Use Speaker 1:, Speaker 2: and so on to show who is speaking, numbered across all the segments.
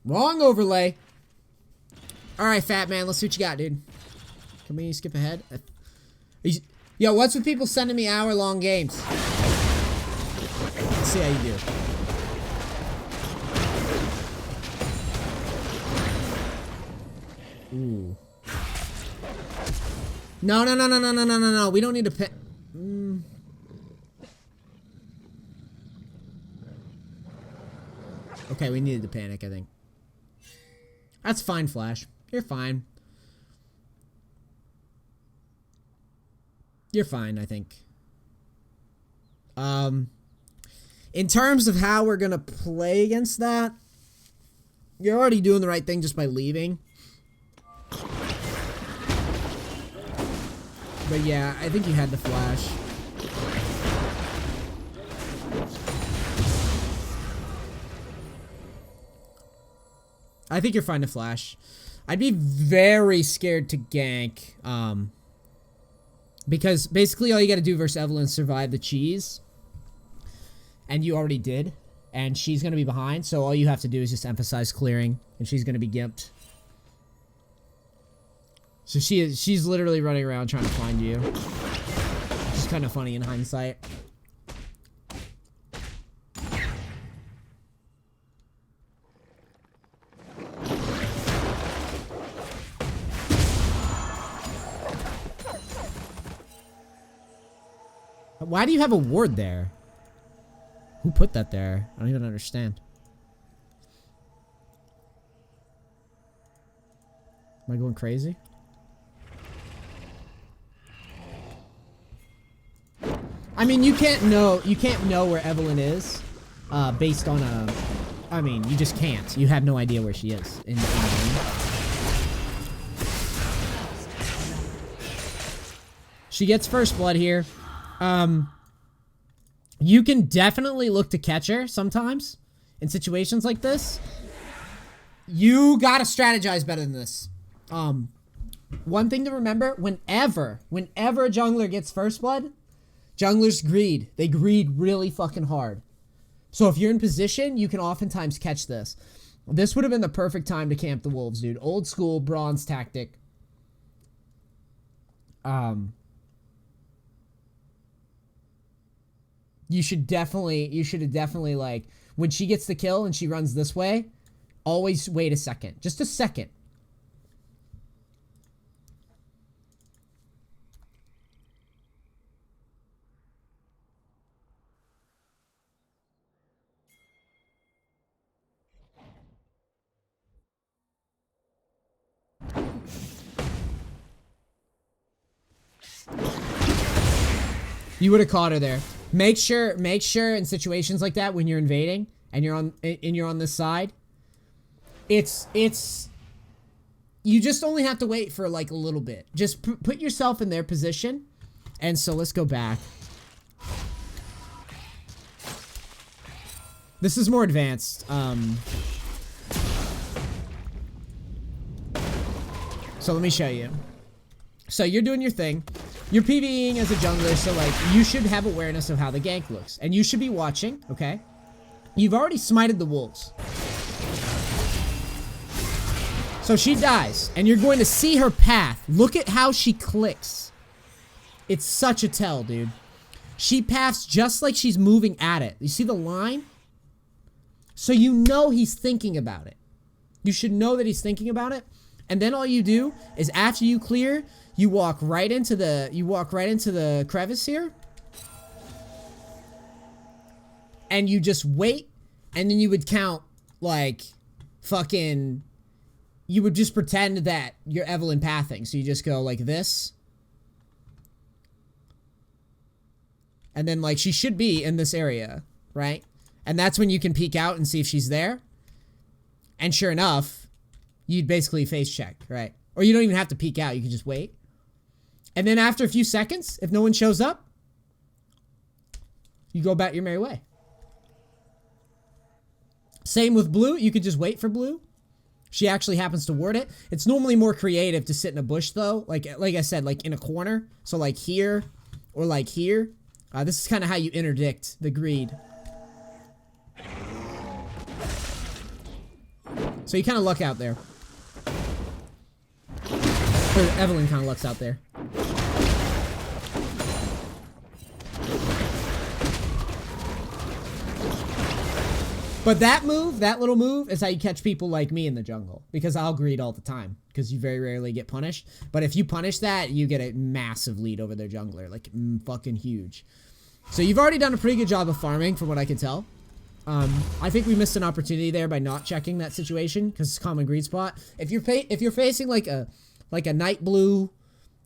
Speaker 1: Wrong overlay. Alright, fat man. Let's see what you got, dude. Can we skip ahead? Yo, what's with people sending me hour-long games? Let's see how you do. Ooh. No. We don't need to pit. Okay, we needed to panic, I think. That's fine, Flash. You're fine. You're fine, I think. In terms of how we're gonna play against that, you're already doing the right thing just by leaving. But yeah, I think you had to flash. I think you're fine to flash. I'd be very scared to gank, because basically all you gotta do versus Evelynn is survive the cheese. And you already did. And she's gonna be behind, so all you have to do is just emphasize clearing, and she's gonna be gimped. So she's literally running around trying to find you. Which is kind of funny in hindsight. Why do you have a ward there? Who put that there? I don't even understand. Am I going crazy? I mean, you can't know where Evelynn is, based on a, I mean, you just can't. You have no idea where she is in the game. She gets first blood here. You can definitely look to catch her sometimes in situations like this. You gotta strategize better than this. One thing to remember, whenever a jungler gets first blood, junglers greed. They greed really fucking hard. So if you're in position, you can oftentimes catch this. This would have been the perfect time to camp the wolves, dude. Old school bronze tactic. You should have definitely, like, when she gets the kill and she runs this way, always wait a second. Just a second. You would have caught her there. Make sure in situations like that when you're invading and you're on this side, it's you just only have to wait for like a little bit. Just put yourself in their position. And so let's go back. This is more advanced. So let me show you. So you're doing your thing. You're PvEing as a jungler, so like you should have awareness of how the gank looks. And you should be watching, okay? You've already smited the wolves. So she dies, and you're going to see her path. Look at how she clicks. It's such a tell, dude. She paths just like she's moving at it. You see the line? So you know he's thinking about it. You should know that he's thinking about it. And then all you do is after you clear, you walk right into the crevice here. And you just wait, and then you would count like fucking, you would just pretend that you're Evelynn pathing. So you just go like this. And then like she should be in this area, right? And that's when you can peek out and see if she's there. And sure enough, you'd basically face check, right? Or you don't even have to peek out, you can just wait. And then after a few seconds, if no one shows up, you go about your merry way. Same with blue, you could just wait for blue. She actually happens to ward it. It's normally more creative to sit in a bush though. Like I said, like in a corner. So like here or like here. This is kind of how you interdict the greed. So you kind of luck out there. Or Evelynn kind of lucks out there. But that move, that little move, is how you catch people like me in the jungle. Because I'll greed all the time. Because you very rarely get punished. But if you punish that, you get a massive lead over their jungler. Like, fucking huge. So you've already done a pretty good job of farming, from what I can tell. I think we missed an opportunity there by not checking that situation. Because it's a common greed spot. If you're facing like a night blue,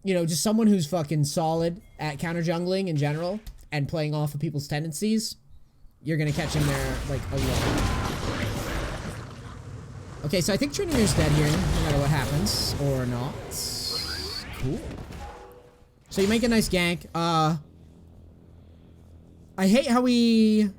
Speaker 1: you know, just someone who's fucking solid at counter jungling in general. And playing off of people's tendencies. You're gonna catch him there, like, a lot. Okay, so I think Trinimir's dead here, no matter what happens. Or not. Cool. So you make a nice gank. I hate how we...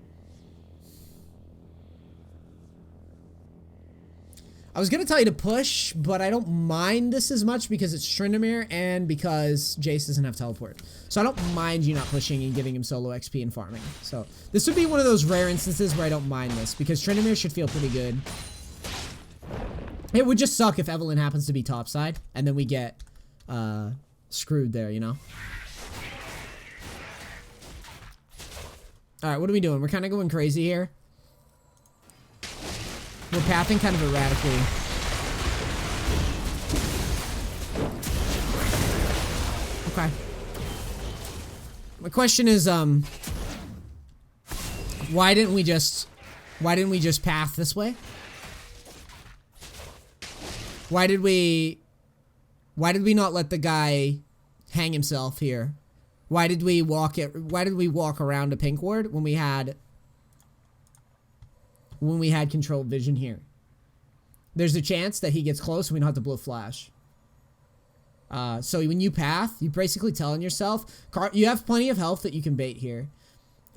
Speaker 1: I was gonna tell you to push, but I don't mind this as much because it's Trinimir and because Jace doesn't have teleport. So I don't mind you not pushing and giving him solo XP and farming. So this would be one of those rare instances where I don't mind this because Trinimir should feel pretty good. It would just suck if Evelynn happens to be topside and then we get screwed there, you know? Alright, what are we doing? We're kind of going crazy here. We're pathing kind of erratically. Okay. My question is, why didn't we just path this way? Why did we not let the guy hang himself here? Why did we walk around a pink ward when we had controlled vision here? There's a chance that he gets close and we don't have to blow flash. So when you path, you're basically telling yourself, you have plenty of health that you can bait here.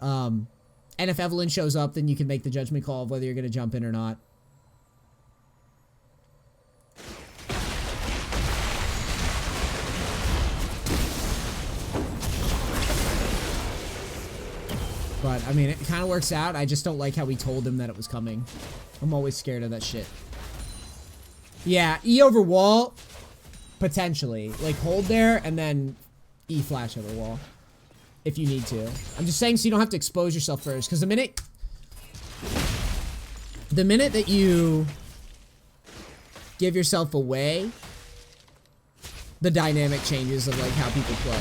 Speaker 1: And if Evelynn shows up, then you can make the judgment call of whether you're going to jump in or not. But, I mean, it kind of works out. I just don't like how we told him that it was coming. I'm always scared of that shit. Yeah, E over wall, potentially. Like, hold there, and then E flash over wall. If you need to. I'm just saying so you don't have to expose yourself first. Because the minute that you give yourself away, the dynamic changes of, like, how people play.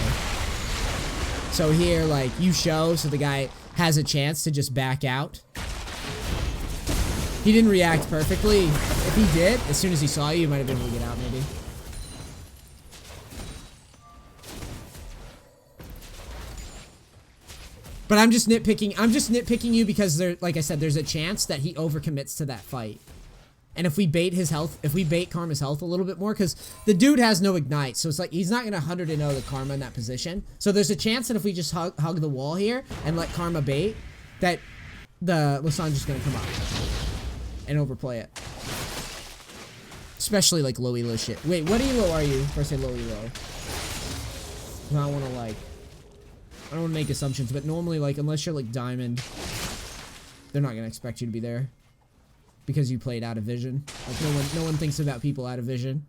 Speaker 1: So here, like, you show, so the guy has a chance to just back out. He didn't react perfectly. If he did, as soon as he saw you, he might have been able to get out, maybe. But I'm just nitpicking you because there, like I said, there's a chance that he overcommits to that fight. And if we bait his health, if we bait Karma's health a little bit more, because the dude has no ignite, so it's like he's not gonna 100-0 the Karma in that position. So there's a chance that if we just hug the wall here and let Karma bait, that the Lissandra's gonna come up and overplay it. Especially like low elo shit. Wait, what elo are you? First say low elo. I don't wanna like, I don't wanna make assumptions, but normally like unless you're like diamond, they're not gonna expect you to be there. Because you played out of vision. Like no one thinks about people out of vision.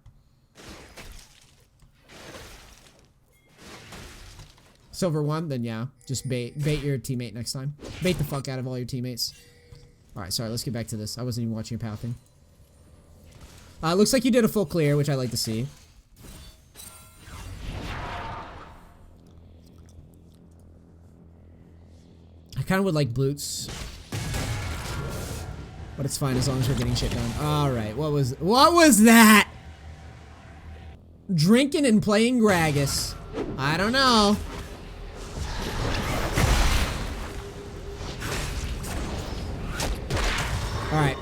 Speaker 1: Silver 1, then yeah. Just bait your teammate next time. Bait the fuck out of all your teammates. Alright, sorry, let's get back to this. I wasn't even watching your pathing. Looks like you did a full clear, which I like to see. I kinda would like boots. But it's fine as long as we're getting shit done. Alright, what was that? Drinking and playing Gragas. I don't know. Alright.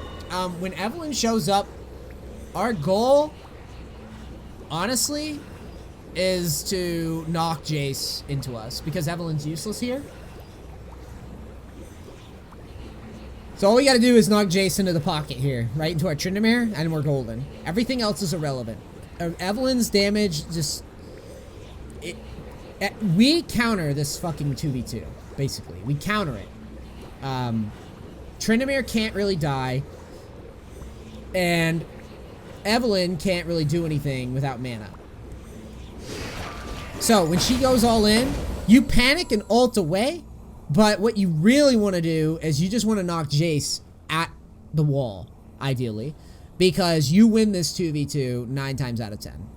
Speaker 1: When Evelynn shows up, our goal, honestly, is to knock Jace into us. Because Evelynn's useless here. So all we gotta do is knock Jace into the pocket here, right into our Tryndamere, and we're golden. Everything else is irrelevant. Evelyn's damage just... we counter this fucking 2v2, basically. We counter it. Tryndamere can't really die. And Evelynn can't really do anything without mana. So when she goes all in, you panic and ult away, but what you really want to do is you just want to knock Jace at the wall, ideally, because you win this 2v2 9 times out of 10.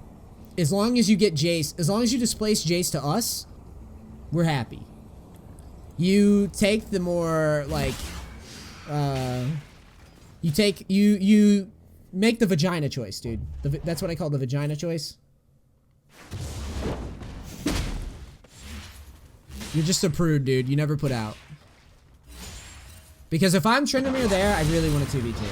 Speaker 1: As long as you get Jace, as long as you displace Jace to us, we're happy. You take the more, like, you make the vagina choice, dude. That's what I call the vagina choice. You're just a prude, dude. You never put out. Because if I'm Tryndamere there, I really want a 2v2.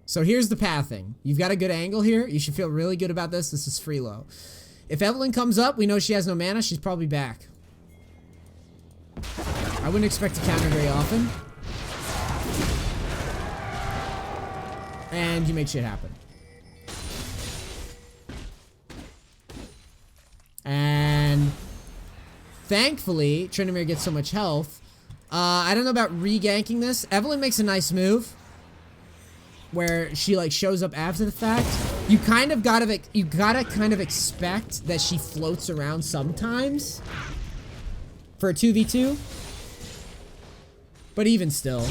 Speaker 1: So here's the pathing. You've got a good angle here. You should feel really good about this. This is free low. If Evelynn comes up, we know she has no mana. She's probably back. I wouldn't expect to counter very often. And you make shit happen. And thankfully, Tryndamere gets so much health. I don't know about re-ganking this. Evelynn makes a nice move where she like shows up after the fact. You gotta kind of expect that she floats around sometimes for a 2v2. But even still.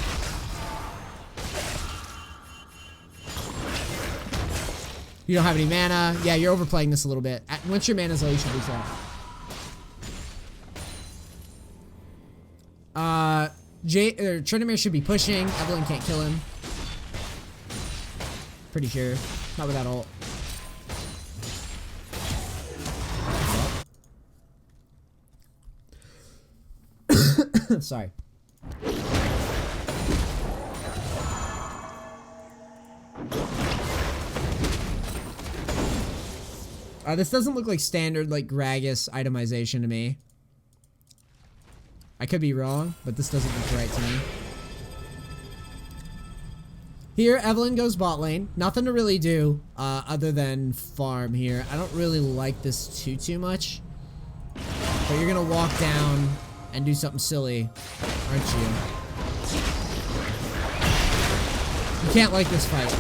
Speaker 1: You don't have any mana. Yeah, you're overplaying this a little bit. Once your mana's low, you should reset. Tryndamere should be pushing. Evelynn can't kill him. Pretty sure. Not with that ult. Sorry. This doesn't look like standard, like, Gragas itemization to me. I could be wrong, but this doesn't look right to me. Here, Evelynn goes bot lane. Nothing to really do, other than farm here. I don't really like this too much. But you're gonna walk down and do something silly, aren't you? You can't like this fight.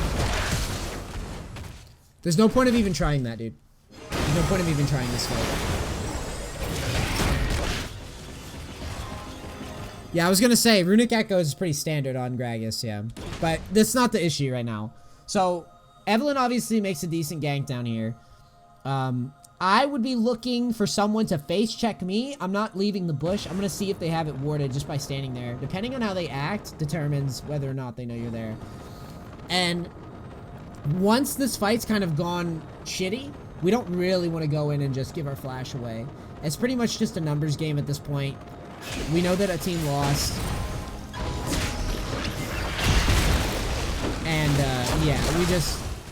Speaker 1: There's no point of even trying that, dude. There's no point of even trying this fight. Yeah, I was gonna say, Runic Echo is pretty standard on Gragas, yeah. But that's not the issue right now. So, Evelynn obviously makes a decent gank down here. I would be looking for someone to face check me. I'm not leaving the bush. I'm gonna see if they have it warded just by standing there. Depending on how they act, determines whether or not they know you're there. And once this fight's kind of gone shitty, we don't really want to go in and just give our flash away. It's pretty much just a numbers game at this point. We know that a team lost. And, yeah,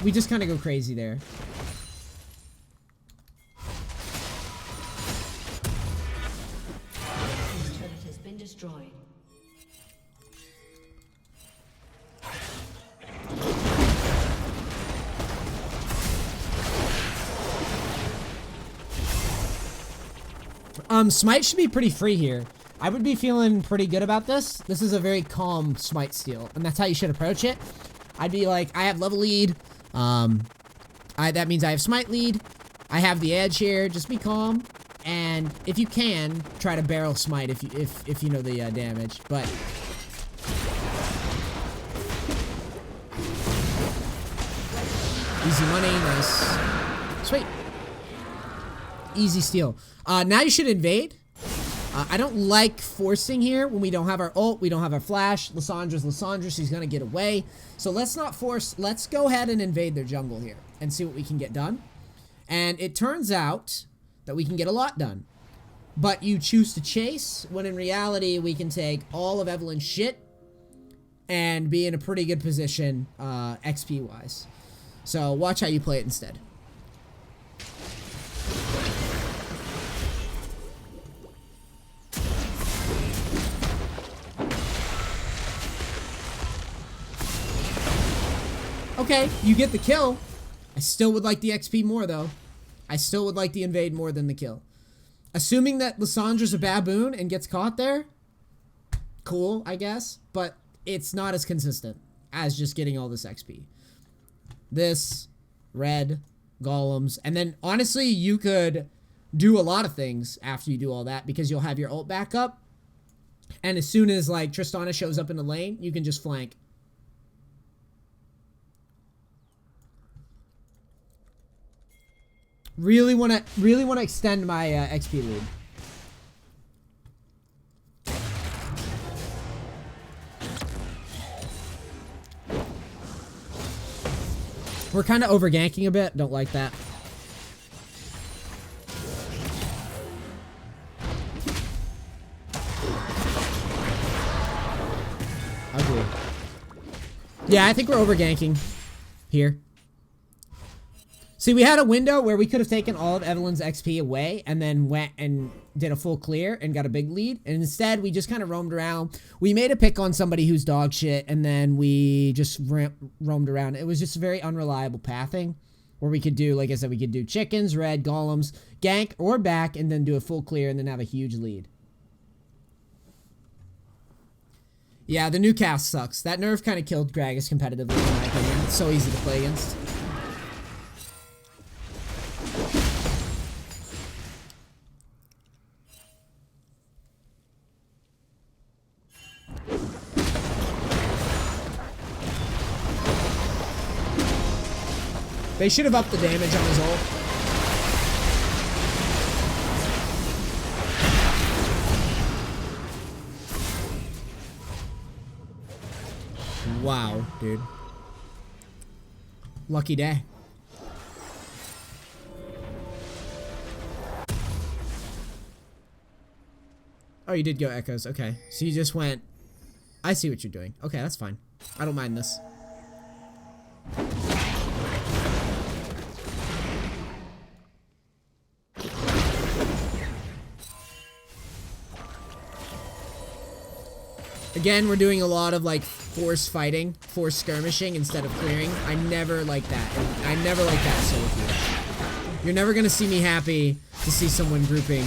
Speaker 1: we just kind of go crazy there.
Speaker 2: This turret has been destroyed.
Speaker 1: Smite should be pretty free here. I would be feeling pretty good about this. This is a very calm Smite steal, and that's how you should approach it. I'd be like, I have level lead. That means I have Smite lead. I have the edge here. Just be calm, and if you can, try to barrel Smite if you know the damage. But easy money, nice, sweet, easy steal. Now you should invade. I don't like forcing here when we don't have our ult, we don't have our flash. Lissandra's Lissandra, she's gonna get away. So let's not force, let's go ahead and invade their jungle here and see what we can get done. And it turns out that we can get a lot done. But you choose to chase, when in reality we can take all of Evelynn's shit and be in a pretty good position XP wise. So watch how you play it instead. Okay, you get the kill. I still would like the XP more, though. I still would like the invade more than the kill. Assuming that Lissandra's a baboon and gets caught there, cool, I guess. But it's not as consistent as just getting all this XP. This, red, golems, and then honestly, you could do a lot of things after you do all that because you'll have your ult back up. And as soon as like Tristana shows up in the lane, you can just flank. Really wanna extend my XP lead. We're kind of over ganking a bit. Don't like that. Ugly. Yeah, I think we're over ganking here. See, we had a window where we could have taken all of Evelynn's XP away and then went and did a full clear and got a big lead. And instead, we just kind of roamed around. We made a pick on somebody who's dog shit, and then we just roamed around. It was just very unreliable pathing where we could do, like I said, we could do chickens, red, golems, gank, or back, and then do a full clear and then have a huge lead. Yeah, the new cast sucks. That nerf kind of killed Gragas competitively, in my opinion. It's so easy to play against. They should have upped the damage on his ult. Wow, dude. Lucky day. Oh, you did go echoes. Okay. So you just went... I see what you're doing. Okay, that's fine. I don't mind this. Again, we're doing a lot of like force fighting, force skirmishing instead of clearing. I never like that. And I never like that solo queue. You're never gonna see me happy to see someone grouping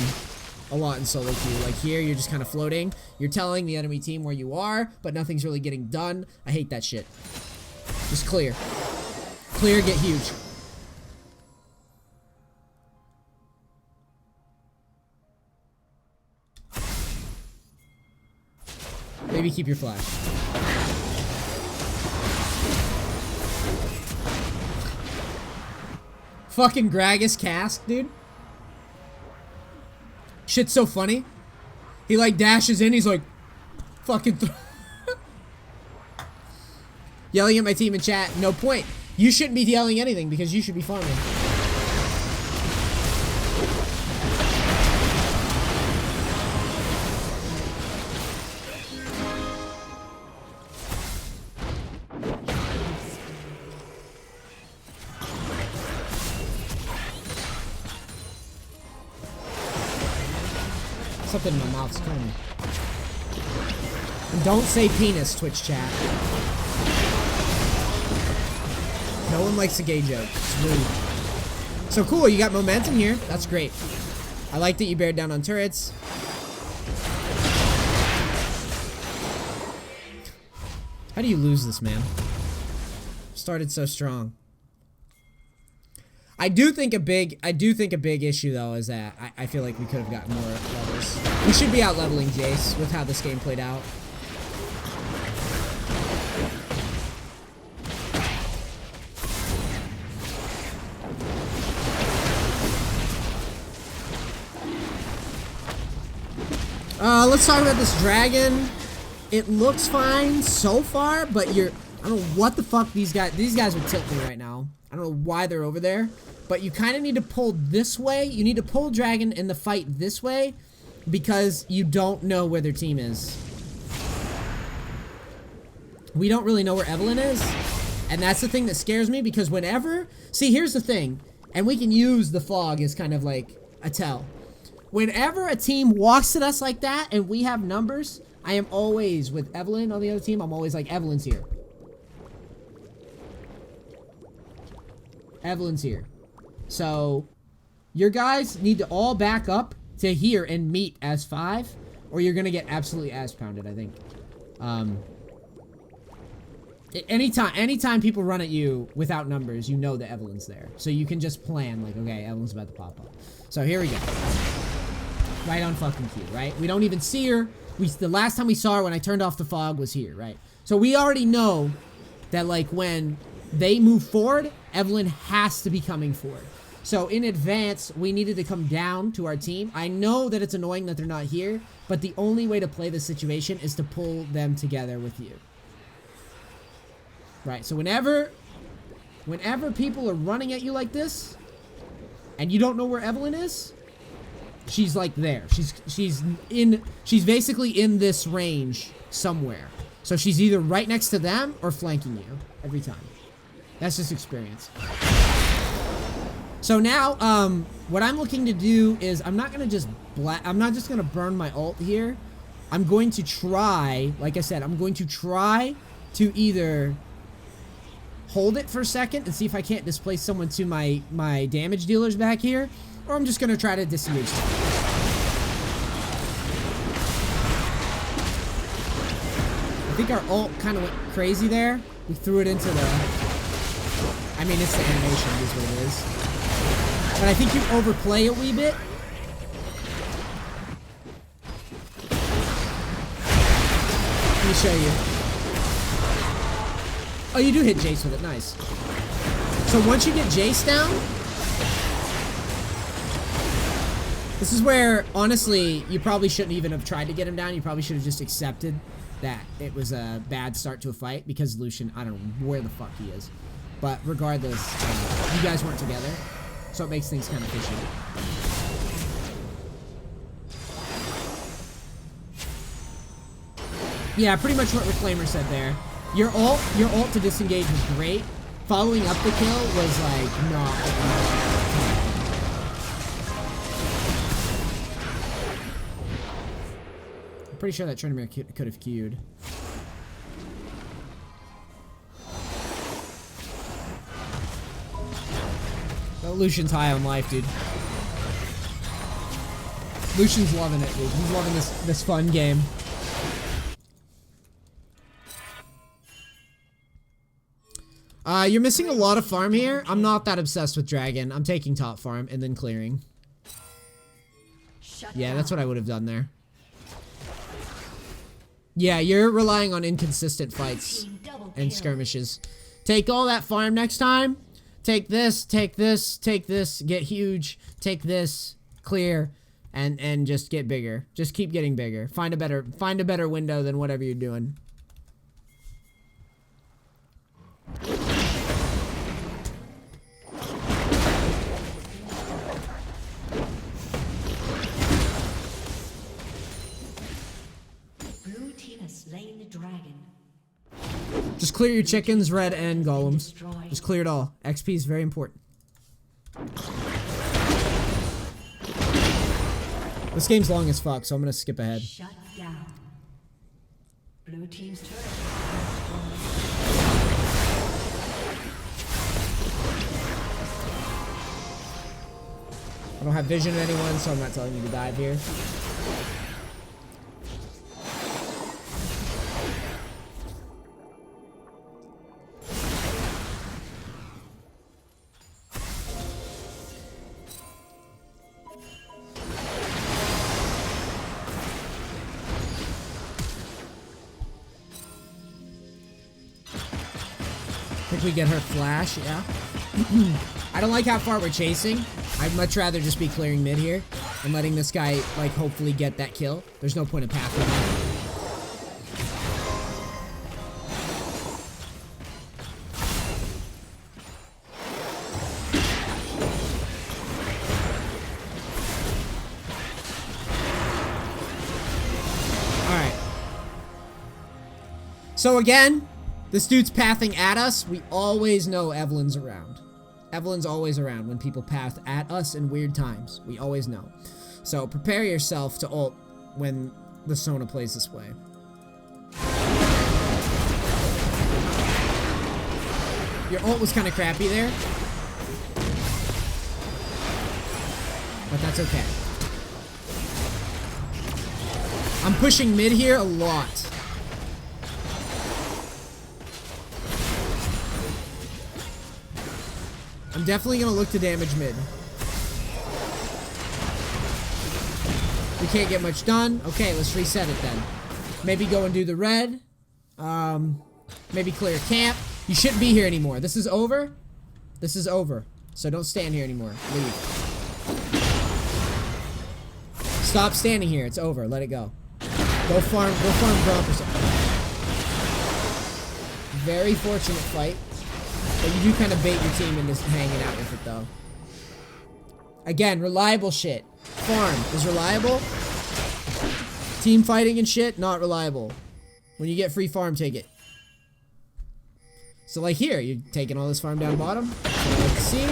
Speaker 1: a lot in solo queue. Like here, you're just kind of floating. You're telling the enemy team where you are, but nothing's really getting done. I hate that shit. Just clear. Clear, get huge. Maybe keep your flash. Fucking Gragas cast, dude. Shit's so funny. He like dashes in, he's like, fucking yelling at my team in chat. No point. You shouldn't be yelling anything because you should be farming. Something in my mouth's killing me. And don't say penis, Twitch chat. No one likes a gay joke. It's rude. So cool, you got momentum here. That's great. I like that you bared down on turrets. How do you lose this, man? Started so strong. I do think a big issue though is that I feel like we could have gotten more levels. We should be out leveling Jace with how this game played out. Let's talk about this dragon. It looks fine so far, but I don't know what the fuck these guys would tilt me right now. I don't know why they're over there, but you kind of need to pull this way. You need to pull dragon in the fight this way because you don't know where their team is. We don't really know where Evelynn is, and that's the thing that scares me because whenever... See, here's the thing, and we can use the fog as kind of like a tell. Whenever a team walks at us like that and we have numbers, I am always, with Evelynn on the other team, I'm always like, Evelynn's here. Evelynn's here. So, Your guys need to all back up to here and meet as 5, or you're gonna get absolutely ass pounded, I think. Anytime people run at you without numbers, you know that Evelynn's there. So you can just plan, like, okay, Evelynn's about to pop up. So here we go. Right on fucking cue, right? We don't even see her. The last time we saw her when I turned off the fog was here, right? So we already know that, like, when they move forward, Evelynn has to be coming forward. So in advance, we needed to come down to our team. I know that it's annoying that they're not here, but the only way to play this situation is to pull them together with you. Right, so whenever people are running at you like this, and you don't know where Evelynn is, she's like there. She's basically in this range somewhere. So she's either right next to them or flanking you every time. That's just experience. So now, what I'm looking to do is I'm not just gonna burn my ult here. I'm going to try, like I said, I'm going to try to either hold it for a second and see if I can't displace someone to my damage dealers back here, or I'm just gonna try to disengage them. I think our ult kind of went crazy there. We threw it into the... I mean, it's the animation, is what it is. But I think you overplay a wee bit. Let me show you. Oh, you do hit Jace with it. Nice. So once you get Jace down... This is where, honestly, you probably shouldn't even have tried to get him down. You probably should have just accepted that it was a bad start to a fight, because Lucian, I don't know where the fuck he is. But regardless, you guys weren't together, so it makes things kind of fishy. Yeah, pretty much what Reclaimer said there. Your ult to disengage was great. Following up the kill was like not. Pretty sure that Tryndamere could have queued. Oh, Lucian's high on life, dude. Lucian's loving it, dude. He's loving this fun game. You're missing a lot of farm here. I'm not that obsessed with Dragon. I'm taking top farm and then clearing. Yeah, that's what I would have done there. Yeah, you're relying on inconsistent fights and skirmishes. Take all that farm next time. Take this, take this, take this, get huge, take this, clear, and just get bigger. Just keep getting bigger. Find a better window than whatever you're doing.
Speaker 2: Slain the dragon.
Speaker 1: Just clear your chickens, red, and golems. Just clear it all. XP is very important. This game's long as fuck, so I'm gonna skip ahead.
Speaker 2: Shut down. Blue team's turret.
Speaker 1: I don't have vision of anyone, so I'm not telling you to dive here. Think we get her flash, yeah. I don't like how far we're chasing. I'd much rather just be clearing mid here and letting this guy, like, hopefully get that kill. There's no point in pathing him. Alright. So again, this dude's pathing at us. We always know Evelynn's around. Evelynn's always around when people path at us in weird times. We always know. So prepare yourself to ult when the Sona plays this way. Your ult was kind of crappy there. but that's okay. I'm pushing mid here a lot. I'm definitely gonna look to damage mid. We can't get much done. Okay, let's reset it then. Maybe go and do the red. Maybe clear camp. You shouldn't be here anymore. This is over. This is over. So don't stand here anymore. Leave. Stop standing here. It's over. Let it go. Go farm Grump or something. Very fortunate fight. But you do kind of bait your team into hanging out with it though. Again, reliable shit. Farm is reliable. Team fighting and shit, not reliable. When you get free farm, take it. So like here, you're taking all this farm down bottom. That's what I like to see.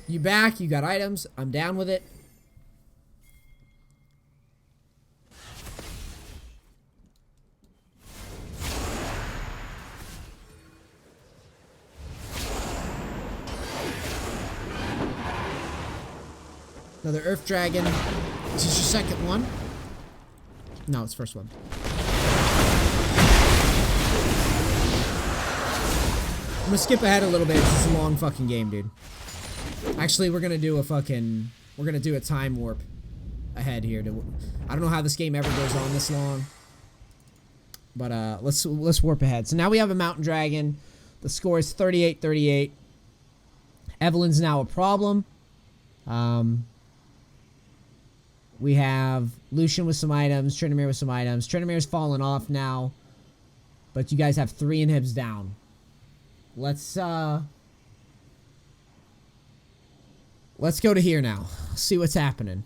Speaker 1: You back, you got items. I'm down with it. Another Earth Dragon. Is this your second one? No, it's first one. I'm gonna skip ahead a little bit. This is a long fucking game, dude. Actually, we're gonna do a time warp ahead here. I don't know how this game ever goes on this long. But let's warp ahead. So now we have a Mountain Dragon. The score is 38-38. Evelynn's now a problem. We have Lucian with some items, Tryndamere with some items. Tryndamere's fallen off now, but you guys have 3 inhibs down. Let's go to here now. See what's happening.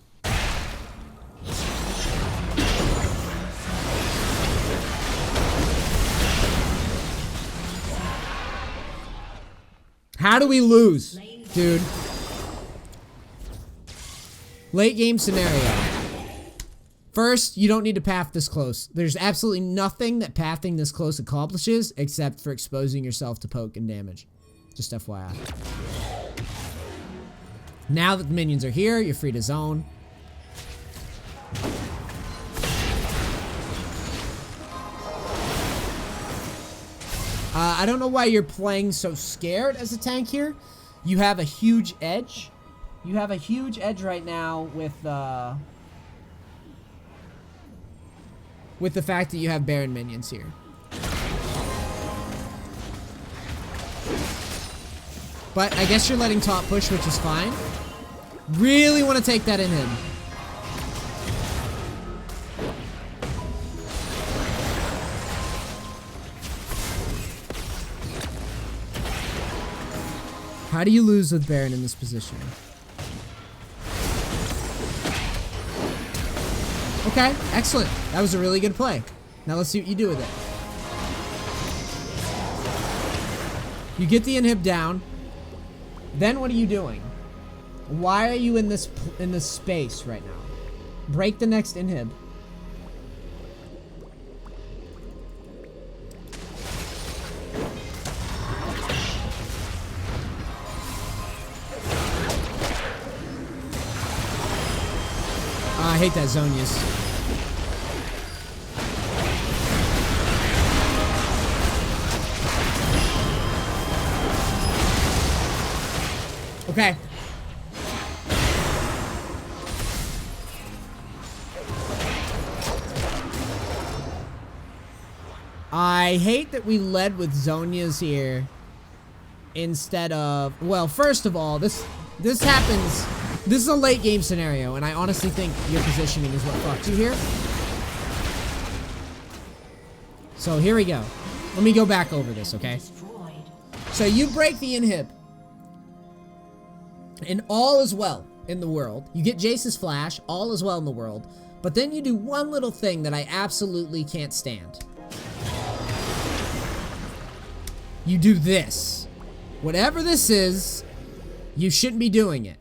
Speaker 1: How do we lose, dude? Late game scenario. First, you don't need to path this close. There's absolutely nothing that pathing this close accomplishes except for exposing yourself to poke and damage. Just FYI. Now that the minions are here, you're free to zone. I don't know why you're playing so scared as a tank here. You have a huge edge. You have a huge edge right now with the fact that you have Baron minions here. But I guess you're letting top push, which is fine. Really want to take that in him. How do you lose with Baron in this position? Okay, excellent. That was a really good play. Now let's see what you do with it. You get the inhib down. Then what are you doing? Why are you in this space right now? Break the next inhib. I hate that Zonia's. Okay. I hate that we led with Zonia's here instead of, well, first of all, this happens. This is a late game scenario, and I honestly think your positioning is what fucked you here. So here we go. Let me go back over this, okay? So you break the inhib. And all is well in the world. You get Jace's flash, all is well in the world. But then you do one little thing that I absolutely can't stand. You do this. Whatever this is, you shouldn't be doing it.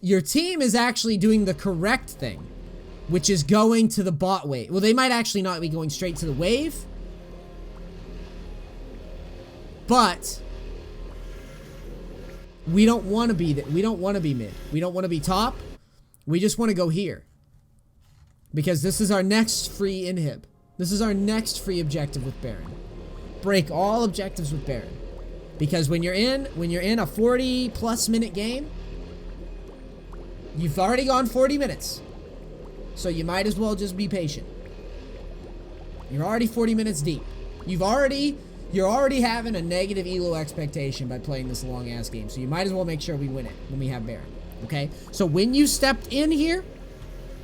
Speaker 1: Your team is actually doing the correct thing, which is going to the bot wave. Well, they might actually not be going straight to the wave, but We don't want to be we don't want to be mid. We don't want to be top. We just want to go here. Because this is our next free inhib. This is our next free objective with Baron. Break all objectives with Baron. Because when you're in a 40+ minute game, you've already gone 40 minutes. So you might as well just be patient. You're already 40 minutes deep. You're already having a negative elo expectation by playing this long ass game. So you might as well make sure we win it when we have Baron. Okay? So when you stepped in here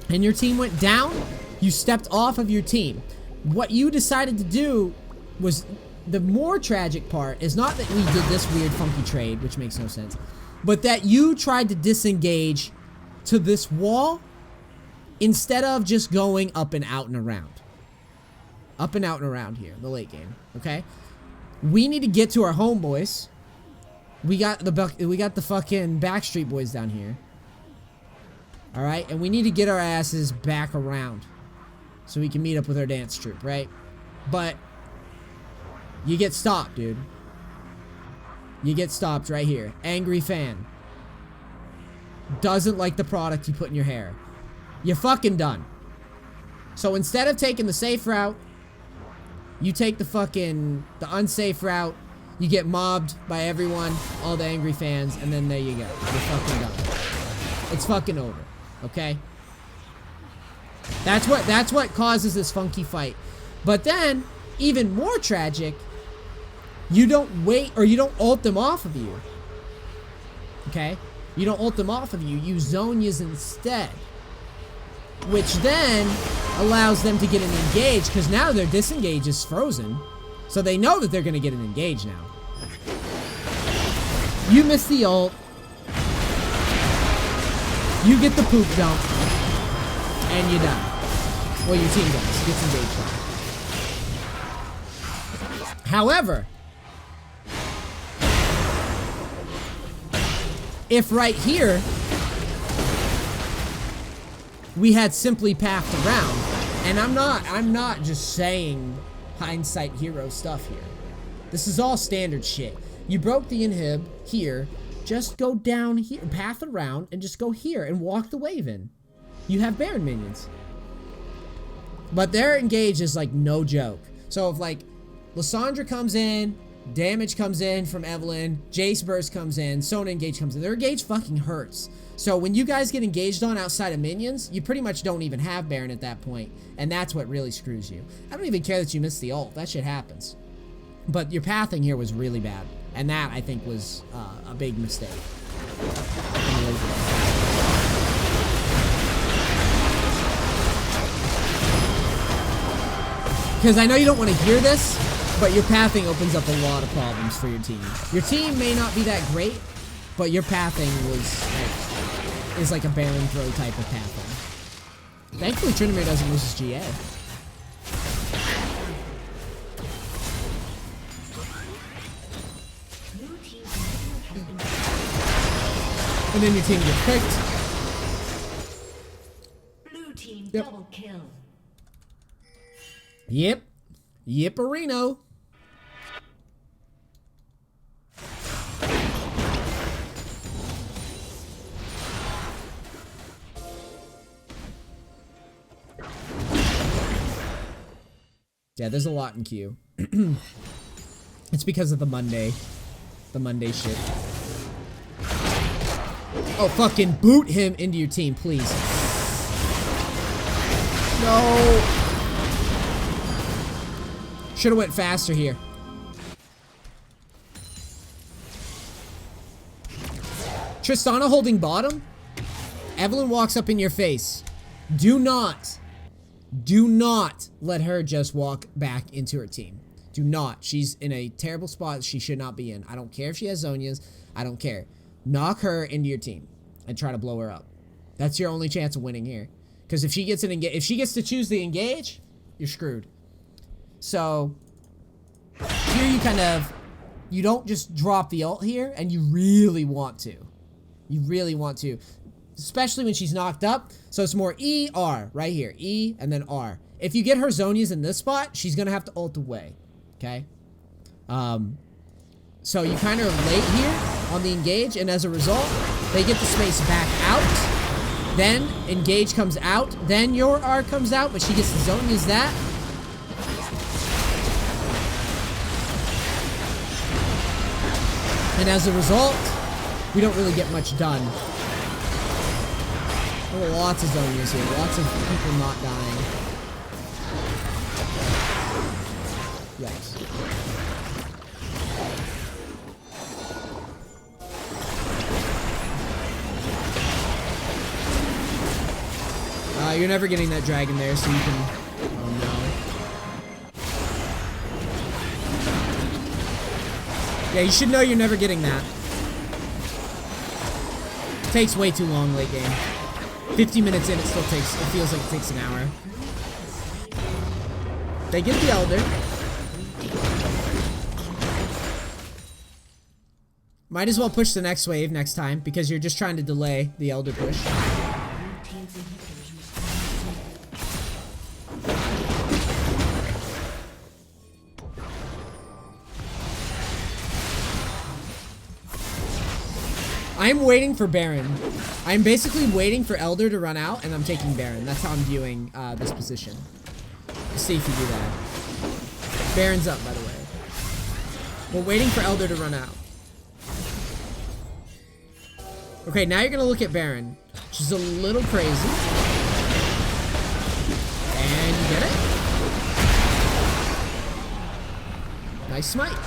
Speaker 1: and your team went down, you stepped off of your team. What you decided to do was, the more tragic part is not that we did this weird funky trade, which makes no sense, but that you tried to disengage to this wall instead of just going up and out and around. Up and out and around here in the late game, okay? We need to get to our homeboys. We got the fucking Backstreet Boys down here. All right, and we need to get our asses back around so we can meet up with our dance troupe, right? But you get stopped, dude. You get stopped right here. Angry fan. Doesn't like the product you put in your hair. You're fucking done. So instead of taking the safe route, you take the unsafe route. You get mobbed by everyone, all the angry fans, and then there you go. You're fucking done. It's fucking over. Okay? That's what causes this funky fight. But then, even more tragic, you don't wait, or you don't ult them off of you. Okay? You don't ult them off of you. You Zonias instead. Which then allows them to get an engage, because now their disengage is frozen. So they know that they're going to get an engage now. You miss the ult. You get the poop dump. And you're done. Well, your team does. Gets engaged on. However, if right here we had simply pathed around, and I'm not just saying hindsight hero stuff here. This is all standard shit. You broke the inhib here, just go down here, path around, and just go here and walk the wave in. You have Baron minions. But their engage is like no joke. So if like Lissandra comes in, damage comes in from Evelynn, Jace burst comes in, Sona engage comes in, their engage fucking hurts. So when you guys get engaged on outside of minions, you pretty much don't even have Baron at that point, and that's what really screws you. I don't even care that you missed the ult. That shit happens. But your pathing here was really bad, and that, I think, was a big mistake. Because I know you don't want to hear this, but your pathing opens up a lot of problems for your team. Your team may not be that great, but your pathing is like a Baron throw type of pathing. Thankfully, Tryndamere doesn't lose his GA. And then your team gets picked.
Speaker 2: Blue team double kill.
Speaker 1: Yep. Yipperino. Yeah, there's a lot in queue. It's because of the Monday shit. Oh, fucking boot him into your team, please. No. Should've went faster here. Tristana holding bottom. Evelynn walks up in your face. Do not let her just walk back into her team. Do not. She's in a terrible spot she should not be in. I don't care if she has Zonias. I don't care. Knock her into your team and try to blow her up. That's your only chance of winning here. Because if she gets to choose the engage, you're screwed. So here you don't just drop the ult here, and you really want to. You really want to. Especially when she's knocked up. So it's more E, R, right here. E, and then R. If you get her Zonias in this spot, she's going to have to ult away. Okay? So you kind of are late here. on the engage, and as a result, they get the space back out. Then engage comes out. Then your R comes out, but she gets the zone. Use that. And as a result, we don't really get much done. Oh, lots of zone use here. Lots of people not dying. Yikes. You're never getting that dragon there, so you can... Oh, no. Yeah, you should know you're never getting that. It takes way too long late game. 50 minutes in, it feels like it takes an hour. They get the Elder. Might as well push the next wave next time, because you're just trying to delay the Elder push. I'm waiting for Baron. I'm basically waiting for Elder to run out, and I'm taking Baron. That's how I'm viewing this position. Let's see if you do that. Baron's up, by the way. We're waiting for Elder to run out. Okay, now you're gonna look at Baron, which is a little crazy. And you get it. Nice smite.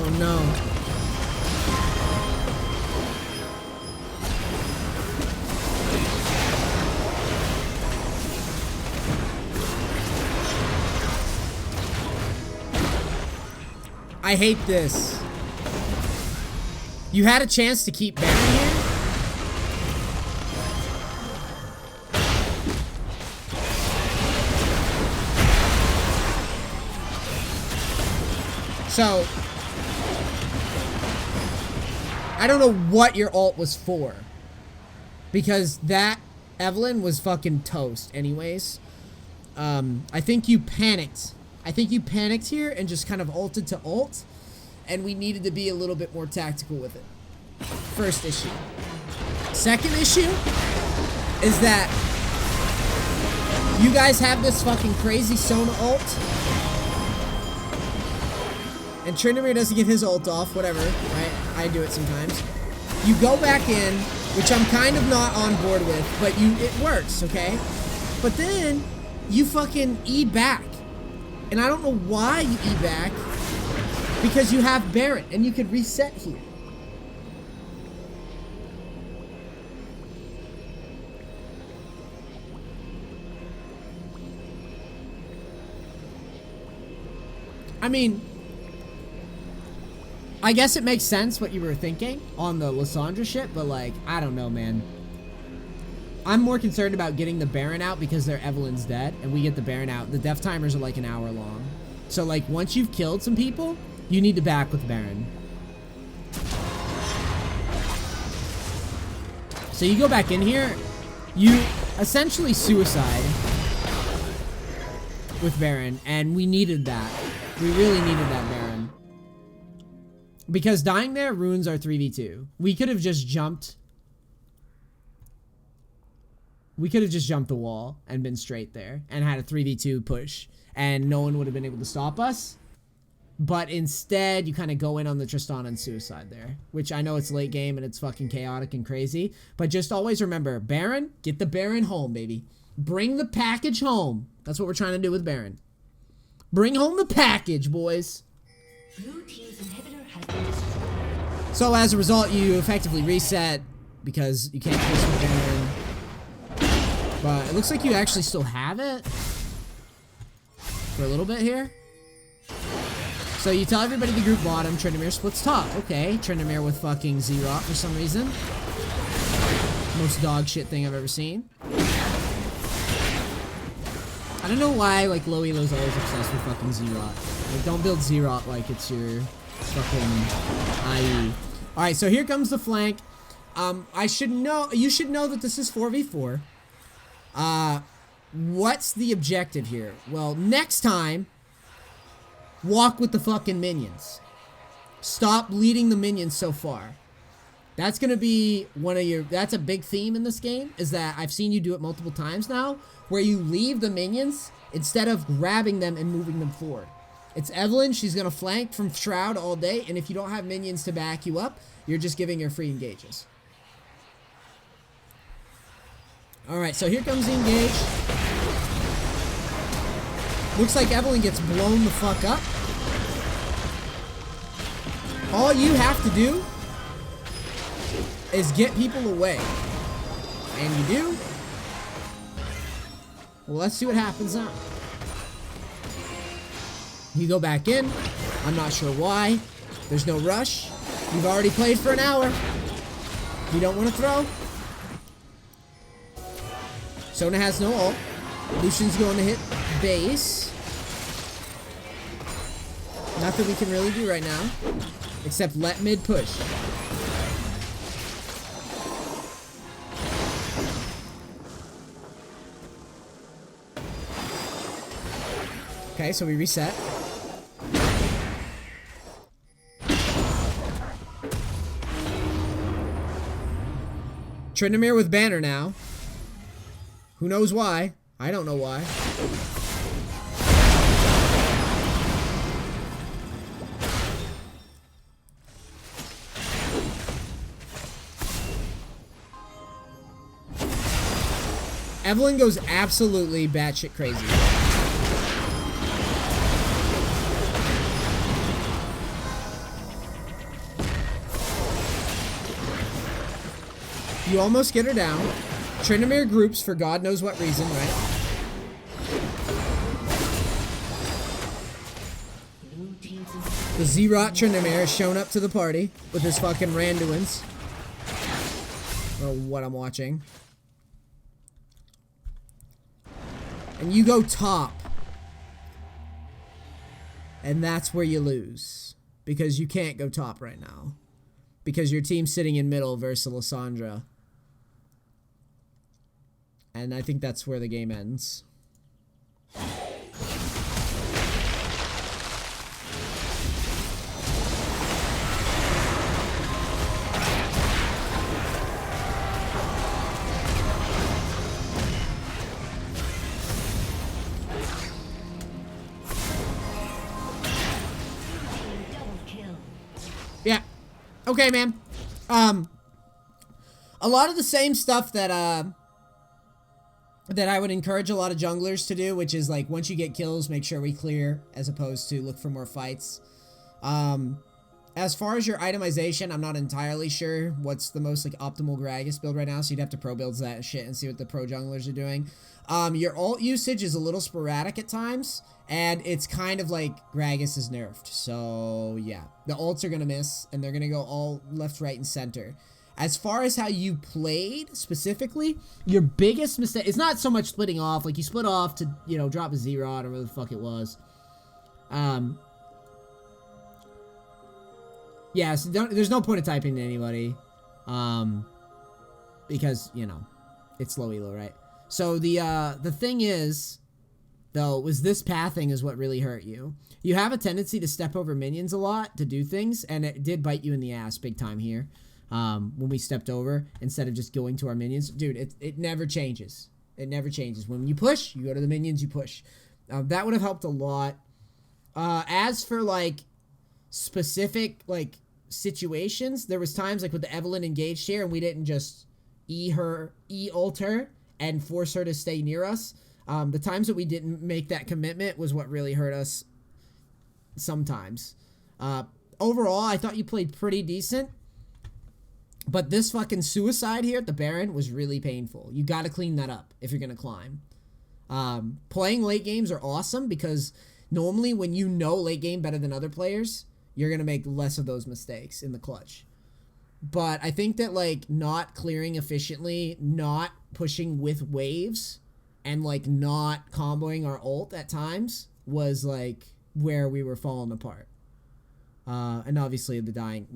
Speaker 1: Oh no. I hate this. You had a chance to keep Baron here. So, I don't know what your ult was for. Because that Evelynn was fucking toast anyways. I think you panicked. I think you panicked here and just kind of ulted to ult. And we needed to be a little bit more tactical with it. First issue. Second issue is that you guys have this fucking crazy Sona ult. And Tryndamere doesn't get his ult off, whatever, right? I do it sometimes. You go back in, which I'm kind of not on board with, but it works, okay? But then you fucking E back. And I don't know why you E back, because you have Baron, and you could reset here. I mean, I guess it makes sense what you were thinking on the Lissandra shit, but like, I don't know, man. I'm more concerned about getting the Baron out because their Evelynn's dead, and we get the Baron out. The death timers are like an hour long. So like, once you've killed some people, you need to back with Baron. So you go back in here, you essentially suicide with Baron, and we needed that. We really needed that Baron. Because dying there ruins our 3v2. We could have just jumped. We could have just jumped the wall and been straight there and had a 3v2 push, and no one would have been able to stop us. But instead, you kind of go in on the Tristana and suicide there, which I know it's late game and it's fucking chaotic and crazy, but just always remember, Baron, get the Baron home, baby. Bring the package home. That's what we're trying to do with Baron. Bring home the package, boys.
Speaker 2: Blue team's inhibitor has been destroyed.
Speaker 1: So as a result, you effectively reset because you can't push with Baron. But it looks like you actually still have it for a little bit here. So you tell everybody to group bottom, Tryndamere splits top. Okay, Tryndamere with fucking Zerot for some reason. Most dog shit thing I've ever seen. I don't know why, like, Low Elo's always obsessed with fucking Zerot. Like, don't build Zerot like it's your fucking IE. Alright, so here comes the flank. You should know that this is 4v4. what's the objective here? Well, next time, walk with the fucking minions. Stop leading the minions so far. That's gonna be one of your, that's a big theme in this game, is that I've seen you do it multiple times now, where you leave the minions instead of grabbing them and moving them forward. It's Evelynn, she's gonna flank from Shroud all day, and if you don't have minions to back you up, you're just giving her free engages. Alright, so here comes the engage. Looks like Evelynn gets blown the fuck up. All you have to do is get people away. And you do. Well, let's see what happens now. You go back in. I'm not sure why. There's no rush. You've already played for an hour. You don't want to throw. Sona has no ult. Lucian's going to hit base. Nothing we can really do right now. Except let mid push. Okay, so we reset. Tryndamere with banner now. Who knows why? I don't know why. Evelynn goes absolutely batshit crazy. You almost get her down. Tryndamere groups for God knows what reason, right? The Z-Rot Tryndamere has shown up to the party with his fucking Randuins. Or what I'm watching. And you go top. And that's where you lose. Because you can't go top right now. Because your team's sitting in middle versus Lysandra. And I think that's where the game ends. Yeah. Okay, man. A lot of the same stuff that I would encourage a lot of junglers to do, which is like once you get kills, make sure we clear as opposed to look for more fights. As far as your itemization, I'm not entirely sure what's the most like optimal Gragas build right now, so you'd have to pro build that shit and see what the pro junglers are doing. Your ult usage is a little sporadic at times, and it's kind of like Gragas is nerfed. So yeah, the ults are gonna miss, and they're gonna go all left, right, and center. As far as how you played specifically, your biggest mistake, it's not so much splitting off, like you split off to, you know, drop a Z-Rod or whatever the fuck it was. Yeah, so there's no point in typing to anybody. Because, you know, it's low elo, right? So the thing is, though, was this pathing is what really hurt you. You have a tendency to step over minions a lot to do things, and it did bite you in the ass big time here. When we stepped over instead of just going to our minions. Dude, it never changes. It never changes. When you push, you go to the minions, you push. That would have helped a lot. As for, like, specific, like, situations, there was times, like, with the Evelynn engaged here, and we didn't just ult her and force her to stay near us. The times that we didn't make that commitment was what really hurt us sometimes. Overall, I thought you played pretty decent. But this fucking suicide here at the Baron was really painful. You got to clean that up if you're going to climb. Playing late games are awesome because normally when you know late game better than other players, you're going to make less of those mistakes in the clutch. But I think that, like, not clearing efficiently, not pushing with waves, and, like, not comboing our ult at times was, like, where we were falling apart. And obviously the dying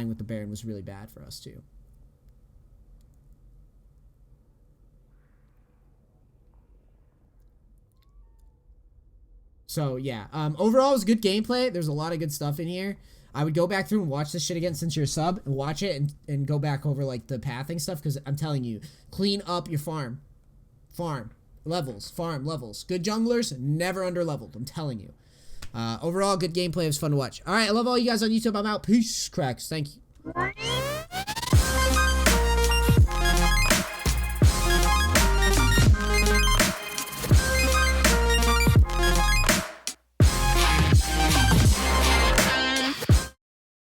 Speaker 1: with the Baron was really bad for us too. So, yeah. Overall, it was good gameplay. There's a lot of good stuff in here. I would go back through and watch this shit again since you're a sub. And watch it and go back over, like, the pathing stuff. Because I'm telling you, clean up your farm. Farm. Levels. Farm. Levels. Good junglers, never under-leveled. I'm telling you. Overall, good gameplay. It was fun to watch. Alright, I love all you guys on YouTube. I'm out. Peace, cracks. Thank you.